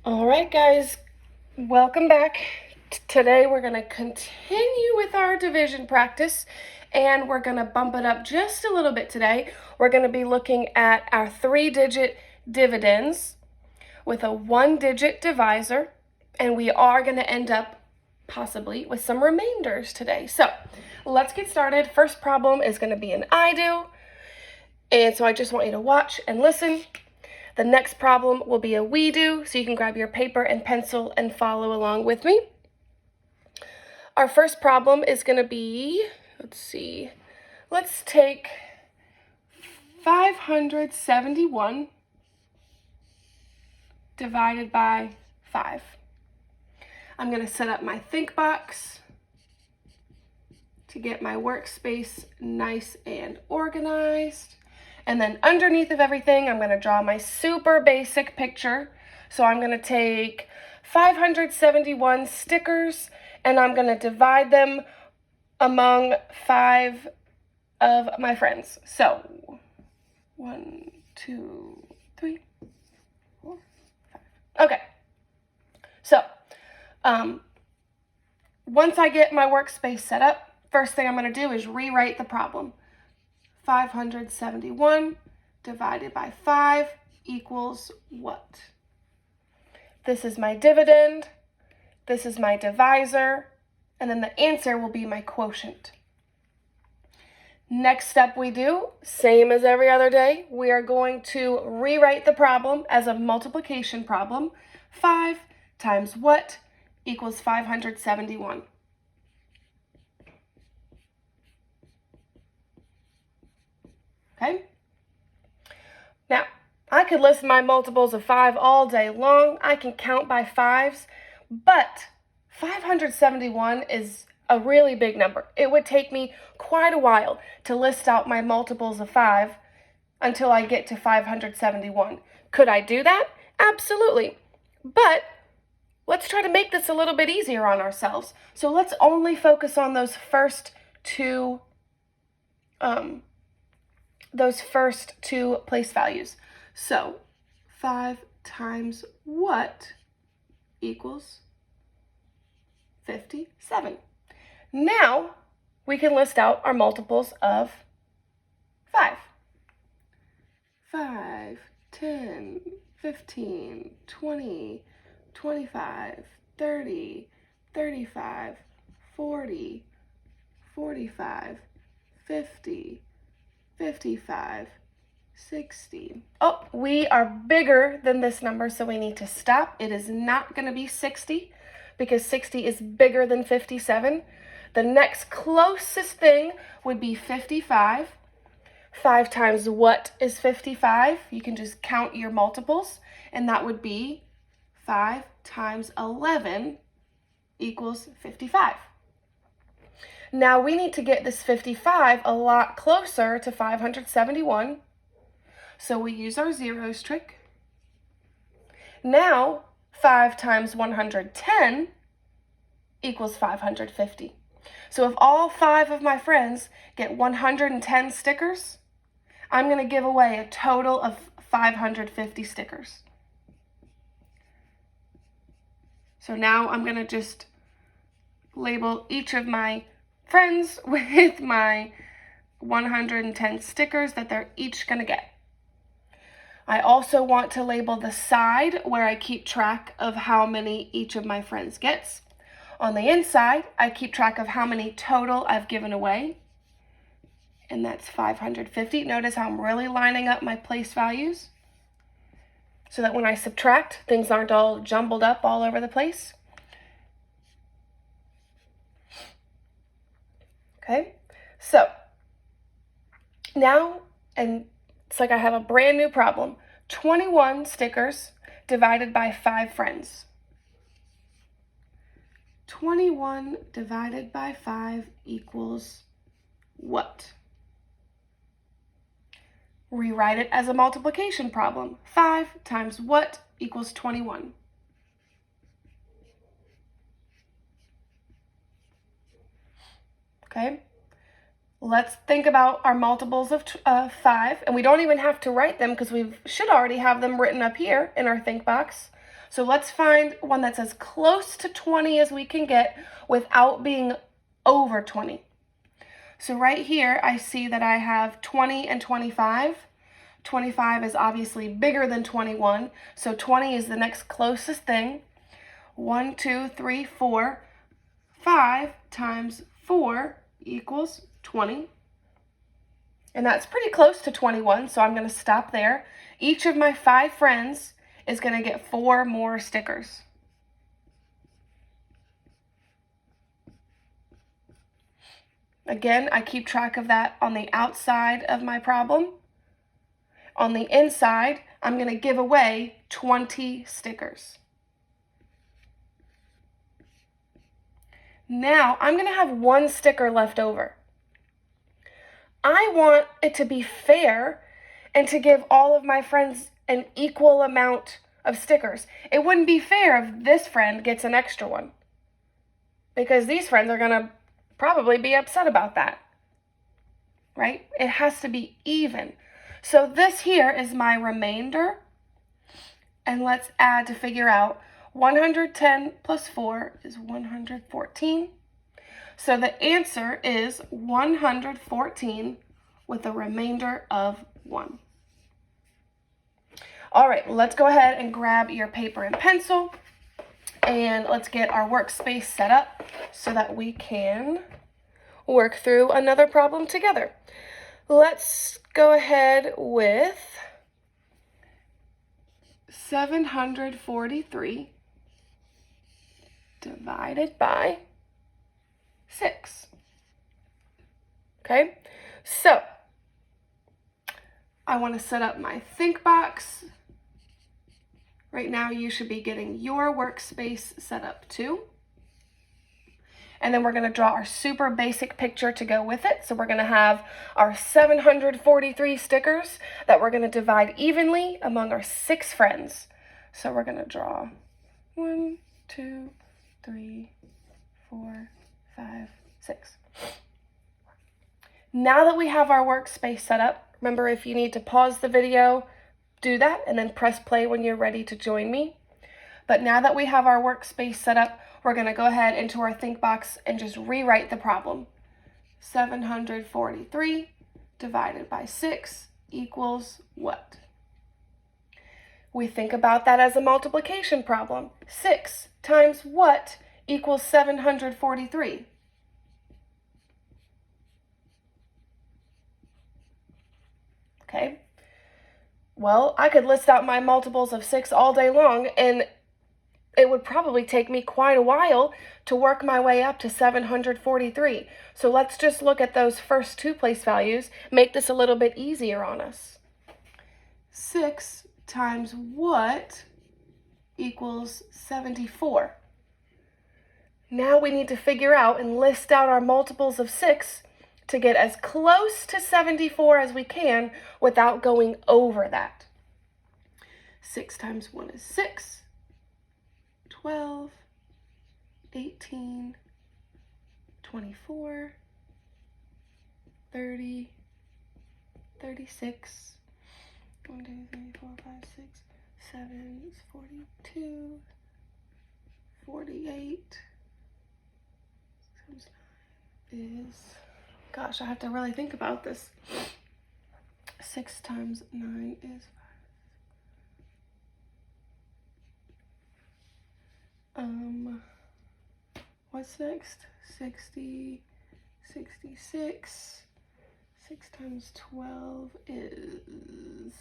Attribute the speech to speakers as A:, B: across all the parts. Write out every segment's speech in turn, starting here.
A: All right, guys, welcome back. Today we're going to continue with our division practice, and we're going to bump it up just a little bit today. We're going to be looking at our 3-digit dividends with a 1-digit divisor, and we are going to end up possibly with some remainders today. So let's get started. First problem is going to be an I do, and so I just want you to watch and listen. The next problem will be a we do, so you can grab your paper and pencil and follow along with me. Our first problem is going to be, let's take 571 divided by 5. I'm going to set up my think box to get my workspace nice and organized. And then underneath of everything, I'm going to draw my super basic picture. So I'm going to take 571 stickers and I'm going to divide them among 5 of my friends. So 1, 2, 3, 4, 5. Okay. So once I get my workspace set up, first thing I'm going to do is rewrite the problem. 571 divided by 5 equals what? This is my dividend, this is my divisor, and then the answer will be my quotient. Next step we do, same as every other day, we are going to rewrite the problem as a multiplication problem. 5 times what equals 571? Okay? Now, I could list my multiples of 5 all day long. I can count by 5s, but 571 is a really big number. It would take me quite a while to list out my multiples of 5 until I get to 571. Could I do that? Absolutely. But let's try to make this a little bit easier on ourselves. So let's only focus on those first two place values. So 5 times what equals 57. Now we can list out our multiples of 5. 5, 10, 15, 20, 25, 30, 35, 40, 45, 50, 55, 60. Oh, we are bigger than this number, so we need to stop. It is not going to be 60 because 60 is bigger than 57. The next closest thing would be 55. 5 times what is 55? You can just count your multiples, and that would be 5 times 11 equals 55. Now we need to get this 55 a lot closer to 571. So we use our zeros trick. Now 5 times 110 equals 550. So if all 5 of my friends get 110 stickers, I'm going to give away a total of 550 stickers. So now I'm going to just label each of my friends with my 110 stickers that they're each going to get. I also want to label the side where I keep track of how many each of my friends gets. On the inside, I keep track of how many total I've given away, and that's 550. Notice how I'm really lining up my place values so that when I subtract, things aren't all jumbled up all over the place. Okay, so now, and it's like I have a brand new problem. 21 stickers divided by 5 friends. 21 divided by 5 equals what? Rewrite it as a multiplication problem. 5 times what equals 21? Okay, let's think about our multiples of 5, and we don't even have to write them because we should already have them written up here in our think box. So let's find one that's as close to 20 as we can get without being over 20. So right here, I see that I have 20 and 25. 25 is obviously bigger than 21, so 20 is the next closest thing. 1, 2, 3, 4. 5 times 4 equals 20. And that's pretty close to 21, so I'm going to stop there. Each of my 5 friends is going to get 4 more stickers. Again, I keep track of that on the outside of my problem. On the inside, I'm going to give away 20 stickers. Now, I'm going to have 1 sticker left over. I want it to be fair and to give all of my friends an equal amount of stickers. It wouldn't be fair if this friend gets an extra one, because these friends are going to probably be upset about that, right? It has to be even. So this here is my remainder, and let's add to figure out 110 plus 4 is 114. So the answer is 114 with a remainder of 1. All right, let's go ahead and grab your paper and pencil, and let's get our workspace set up so that we can work through another problem together. Let's go ahead with 743 divided by 6. Okay, so I want to set up my think box. Right now you should be getting your workspace set up too. And then we're going to draw our super basic picture to go with it. So we're going to have our 743 stickers that we're going to divide evenly among our 6 friends. So we're going to draw 1, 2, 3, 4, 5, 6. Now that we have our workspace set up, remember, if you need to pause the video, do that and then press play when you're ready to join me. But now that we have our workspace set up, we're going to go ahead into our think box and just rewrite the problem. 743 divided by 6 equals what? We think about that as a multiplication problem. 6 times what equals 743? Okay. Well, I could list out my multiples of 6 all day long, and it would probably take me quite a while to work my way up to 743. So let's just look at those first 2 place values, make this a little bit easier on us. 6 times what equals 74? Now we need to figure out and list out our multiples of 6 to get as close to 74 as we can without going over that. 6 times 1 is 6. 12, 18, 24, 30, 36, 1, 2, 3, 4, 5, 6, 7 is 42, 48 times 9 is, gosh, I have to really think about this. 6 times 9 is 5. What's next? 60, 66. 6 times 12 is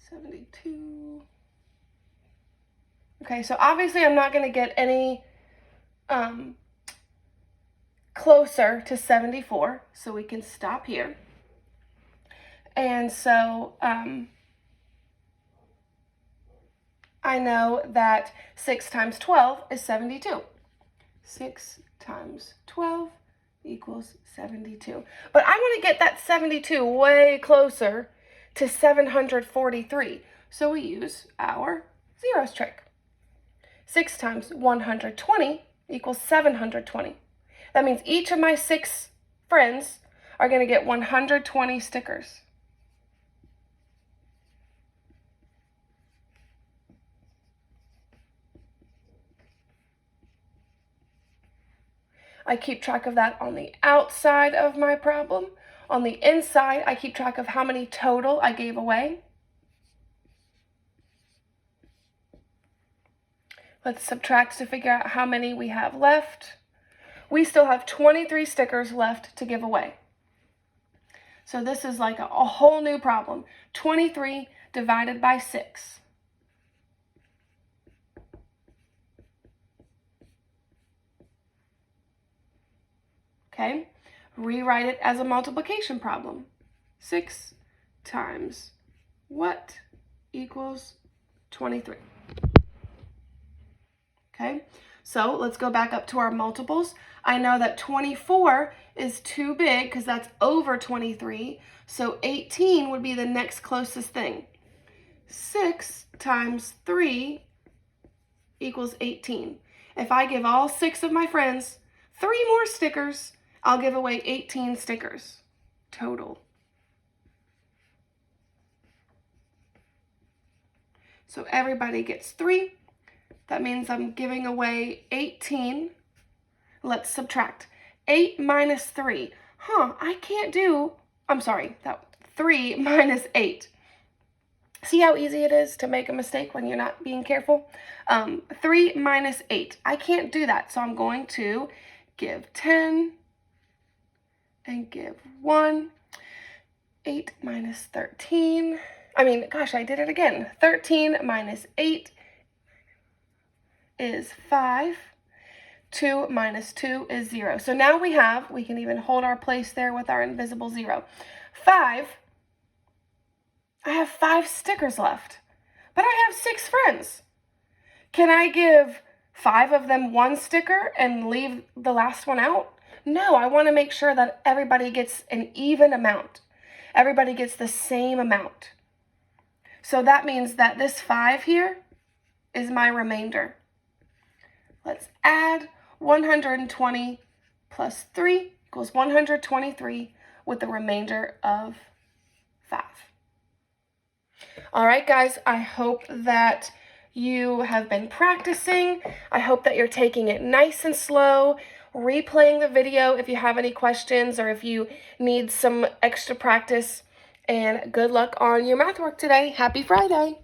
A: 72. Okay, so obviously I'm not going to get any closer to 74, so we can stop here. And so I know that 6 times 12 is 72. 6 times 12 equals 72. But I want to get that 72 way closer to 743. So we use our zeros trick. 6 times 120 equals 720. That means each of my 6 friends are going to get 120 stickers. I keep track of that on the outside of my problem. On the inside, I keep track of how many total I gave away. Let's subtract to figure out how many we have left. We still have 23 stickers left to give away. So this is like a whole new problem. 23 divided by 6. Okay, rewrite it as a multiplication problem. 6 times what equals 23? Okay, so let's go back up to our multiples. I know that 24 is too big because that's over 23, so 18 would be the next closest thing. 6 times 3 equals 18. If I give all 6 of my friends 3 more stickers, I'll give away 18 stickers total. So everybody gets 3. That means I'm giving away 18. Let's subtract. 8 minus 3. I can't do, I'm sorry, that 3 minus 8. See how easy it is to make a mistake when you're not being careful? 3 minus 8. I can't do that, so I'm going to give 10 and give 1. 8 minus 13. I did it again. 13 minus 8 is 5. 2 minus 2 is 0. So now we can even hold our place there with our invisible 0. 5. I have 5 stickers left, but I have 6 friends. Can I give 5 of them 1 sticker and leave the last one out? No, I want to make sure that everybody gets an even amount. Everybody gets the same amount. So that means that this 5 here is my remainder. Let's add 120 plus 3 equals 123 with the remainder of 5. All right, guys, I hope that you have been practicing. I hope that you're taking it nice and slow, replaying the video if you have any questions or if you need some extra practice. And good luck on your math work today. Happy Friday.